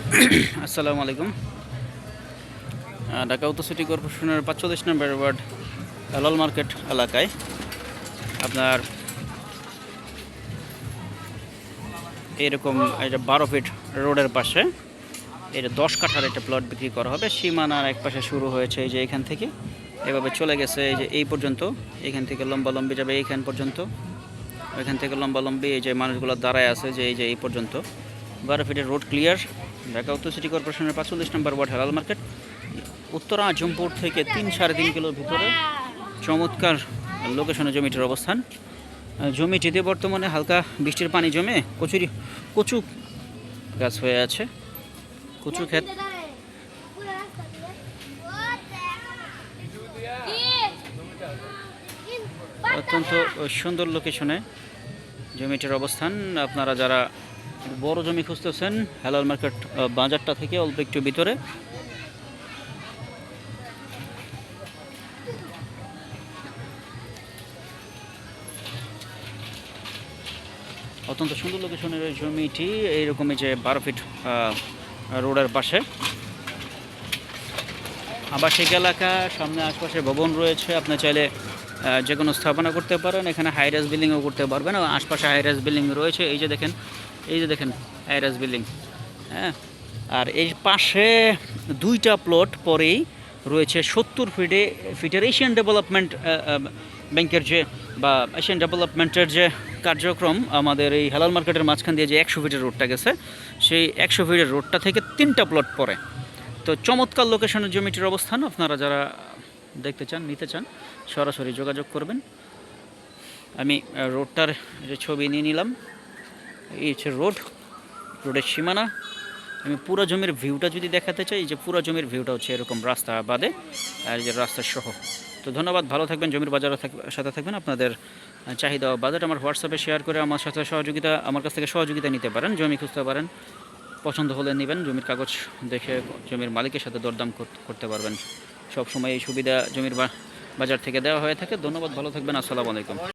আসসালামু আলাইকুম। ঢাকা উত্তর সিটি কর্পোরেশনের ৪৫ নম্বর ওয়ার্ড হেলাল মার্কেট এলাকায় আপনার এরকম এটা ১২ ফিট রোডের পাশে এটা ১০ কাঠার একটা প্লট বিক্রি করা হবে। সীমানার এক পাশে শুরু হয়েছে এই যে এখান থেকে এভাবে চলে গেছে এই যে এই পর্যন্ত, এখান থেকে লম্বালম্বি যাবে এইখান পর্যন্ত, ওইখান থেকে লম্বালম্বি এই যে মানুষগুলো দাঁড়ায় আছে যে এই পর্যন্ত ১২ ফিটের রোড ক্লিয়ার। ঢাকা উত্তর সিটি কর্পোরেশনের ৪৫ নম্বর ওয়ার্ড হেলাল মার্কেট, উত্তরা আজমপুর থেকে ৩-৩.৫ কিলোর ভিতরে চমৎকার লোকেশনে জমিটির অবস্থান। জমিটিতে বর্তমানে হালকা বৃষ্টির পানি জমে কচু গাছ হয়ে আছে, কচু ক্ষেত। অত্যন্ত সুন্দর লোকেশনে জমিটির অবস্থান। আপনারা যারা বড় জমি খুঁজতেছেন হেলাল মার্কেট বাজারটা থেকে অল্প একটু ভিতরে, অত্যন্ত সুন্দর লোকেশনের জমিটি এইরকমই যে ১২ ফিট রোডের পাশে আবাসিক এলাকা, সামনে আশপাশে ভবন রয়েছে। আপনি চাইলে যে কোনো স্থাপনা করতে পারেন, এখানে হাই রাইজ বিল্ডিংও করতে পারবেন। আশপাশে হাই রাইজ বিল্ডিং রয়েছে, এই যে দেখেন হাই রাইজ বিল্ডিং। হ্যাঁ, আর এই পাশে দুইটা প্লট পরেই রয়েছে ৭০ ফিটের এশিয়ান ডেভেলপমেন্ট ব্যাংকের যে বা এশিয়ান ডেভেলপমেন্টের যে কার্যক্রম আমাদের এই হেলাল মার্কেটের মাঝখান দিয়ে যে ১০০ ফিটের রোডটা গেছে, সেই ১০০ ফিটের রোডটা থেকে ৩টা প্লট পরে। তো চমৎকার লোকেশনের জমিটির অবস্থান। আপনারা যারা দেখতে চান, নিতে চান, সরাসরি যোগাযোগ করবেন। আমি রোডটার যে ছবি নিয়ে নিলাম, এই হচ্ছে রোডের সীমানা। আমি পুরো জমির ভিউটা যদি দেখাতে চাই, যে পুরো জমির ভিউটা হচ্ছে এরকম রাস্তা বাদে আর যে রাস্তা সহ। তো ধন্যবাদ, ভালো থাকবেন, জমির বাজারের সাথে থাকবেন। আপনাদের চাহিদা বাজেট আমার হোয়াটসঅ্যাপে শেয়ার করে আমার কাছ থেকে সহযোগিতা নিতে পারেন, জমি খুঁজতে পারেন। পছন্দ হলে নেবেন, জমির কাগজ দেখে জমির মালিকের সাথে দরদাম করতে পারবেন। সব সময় এই সুবিধা জমির বাজার থেকে দেওয়া হয়ে থাকে। ধন্যবাদ, ভালো থাকবেন, আসসালামু আলাইকুম।